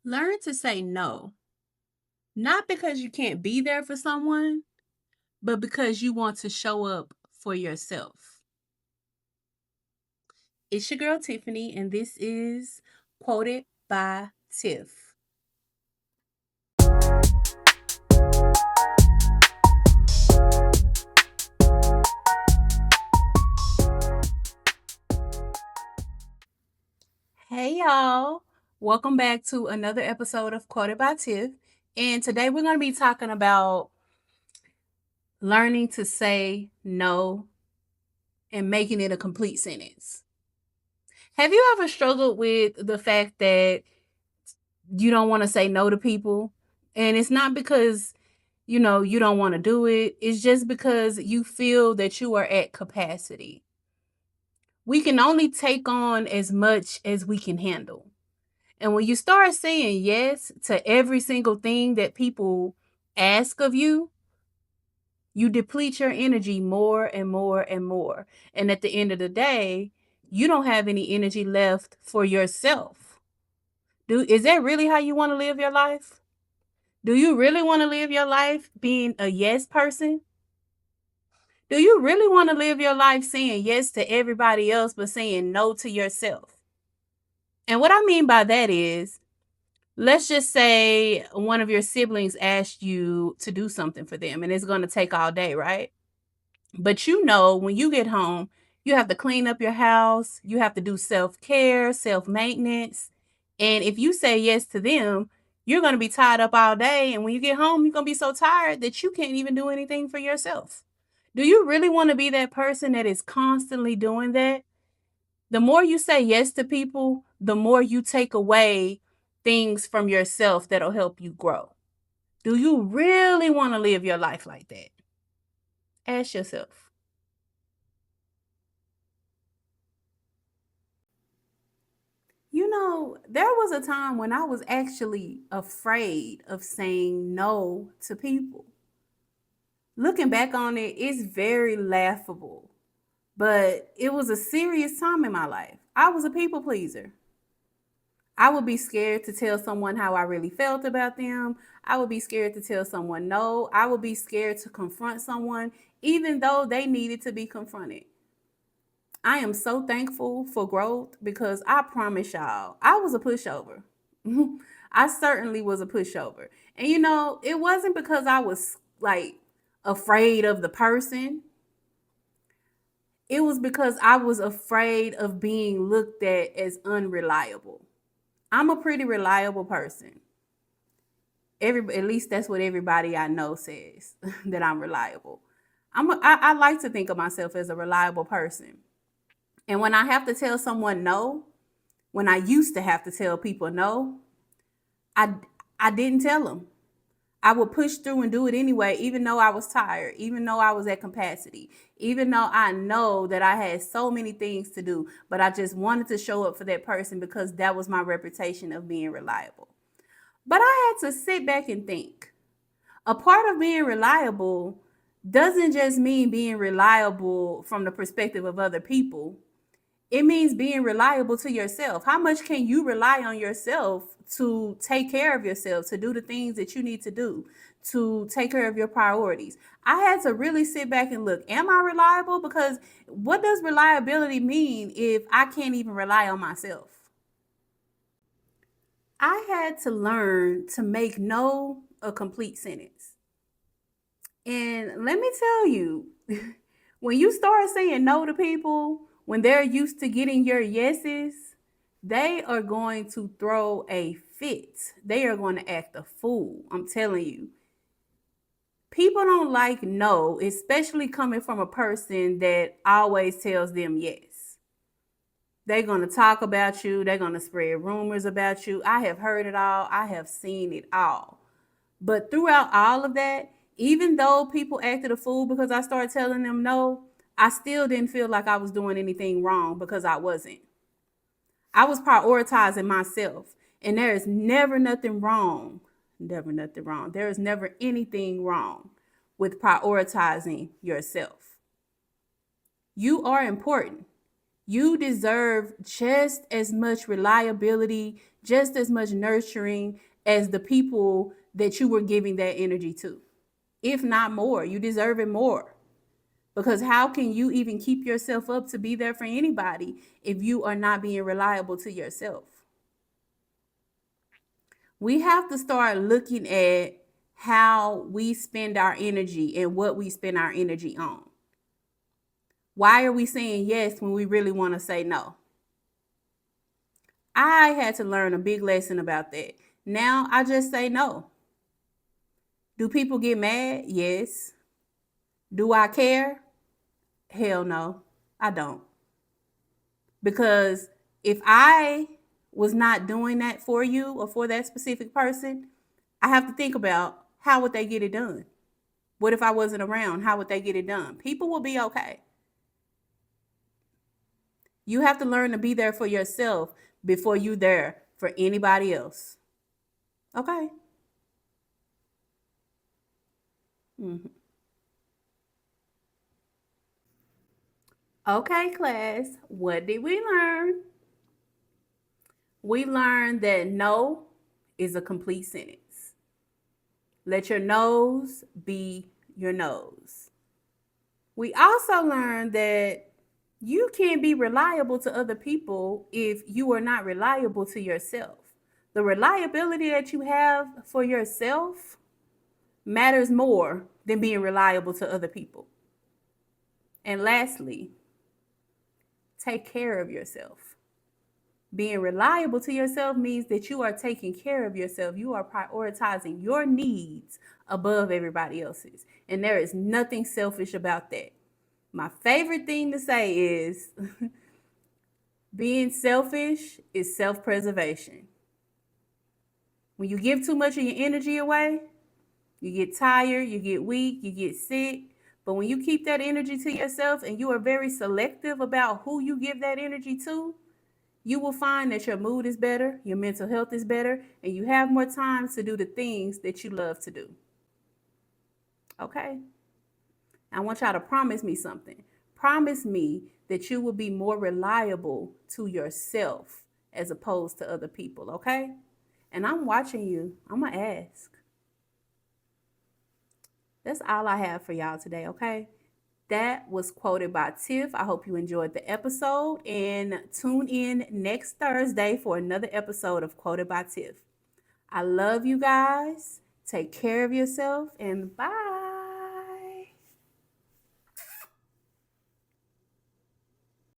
Learn to say no, not because you can't be there for someone, but because you want to show up for yourself. It's your girl Tiffany, and this is Quoted by Tiff. Hey, y'all. Welcome back to another episode of Quoted by Tiff. And today we're going to be talking about learning to say no and making it a complete sentence. Have you ever struggled with the fact that you don't want to say no to people? And it's not because, you don't want to do it. It's just because you feel that you are at capacity. We can only take on as much as we can handle. And when you start saying yes to every single thing that people ask of you, you deplete your energy more and more and more. And at the end of the day, you don't have any energy left for yourself. Is that really how you want to live your life? Do you really want to live your life being a yes person? Do you really want to live your life saying yes to everybody else but saying no to yourself? And what I mean by that is, let's just say one of your siblings asked you to do something for them and it's going to take all day, right? But when you get home, you have to clean up your house, you have to do self care, self maintenance. And if you say yes to them, you're going to be tied up all day. And when you get home, you're going to be so tired that you can't even do anything for yourself. Do you really want to be that person that is constantly doing that? The more you say yes to people, the more you take away things from yourself that'll help you grow. Do you really want to live your life like that? Ask yourself. There was a time when I was actually afraid of saying no to people. Looking back on it, it's very laughable, but it was a serious time in my life. I was a people pleaser. I would be scared to tell someone how I really felt about them. I would be scared to tell someone no. I would be scared to confront someone, even though they needed to be confronted. I am so thankful for growth because I promise y'all, I was a pushover. I certainly was a pushover. And it wasn't because I was like afraid of the person. It was because I was afraid of being looked at as unreliable. I'm a pretty reliable person. At least that's what everybody I know says that I'm reliable. I like to think of myself as a reliable person. And when I have to tell someone no, when I used to have to tell people no, I I didn't tell them. I would push through and do it anyway, even though I was tired, even though I was at capacity, even though I know that I had so many things to do, but I just wanted to show up for that person because that was my reputation of being reliable. But I had to sit back and think. A part of being reliable doesn't just mean being reliable from the perspective of other people. It means being reliable to yourself. How much can you rely on yourself to take care of yourself, to do the things that you need to do, to take care of your priorities? I had to really sit back and look, am I reliable? Because what does reliability mean if I can't even rely on myself? I had to learn to make no a complete sentence. And let me tell you, when you start saying no to people, when they're used to getting your yeses, they are going to throw a fit. They are going to act a fool. I'm telling you. People don't like no, especially coming from a person that always tells them yes. They're going to talk about you. They're going to spread rumors about you. I have heard it all. I have seen it all. But throughout all of that, even though people acted a fool because I started telling them no, I still didn't feel like I was doing anything wrong because I wasn't. I was prioritizing myself. And there is never nothing wrong. Never nothing wrong. There is never anything wrong with prioritizing yourself. You are important. You deserve just as much reliability, just as much nurturing as the people that you were giving that energy to. If not more, you deserve it more. Because how can you even keep yourself up to be there for anybody if you are not being reliable to yourself? We have to start looking at how we spend our energy and what we spend our energy on. Why are we saying yes when we really want to say no? I had to learn a big lesson about that. Now I just say no. Do people get mad? Yes. Do I care? Hell no, I don't. Because if I was not doing that for you or for that specific person, I have to think about how would they get it done? What if I wasn't around? How would they get it done? People will be okay. You have to learn to be there for yourself before you there for anybody else. Okay. Mhm. Okay, class. What did we learn? We learned that no is a complete sentence. Let your nose be your nose. We also learned that you can't be reliable to other people if you are not reliable to yourself. The reliability that you have for yourself matters more than being reliable to other people. And lastly, take care of yourself. Being reliable to yourself means that you are taking care of yourself. You are prioritizing your needs above everybody else's. And there is nothing selfish about that. My favorite thing to say is being selfish is self-preservation. When you give too much of your energy away, you get tired, you get weak, you get sick. But when you keep that energy to yourself and you are very selective about who you give that energy to, you will find that your mood is better, your mental health is better, and you have more time to do the things that you love to do. Okay? I want y'all to promise me something. Promise me that you will be more reliable to yourself as opposed to other people, okay? And I'm watching you. I'm going to ask. That's all I have for y'all today, okay? That was quoted by Tiff. I hope you enjoyed the episode and tune in next Thursday for another episode of Quoted by Tiff. I love you guys. Take care of yourself and bye.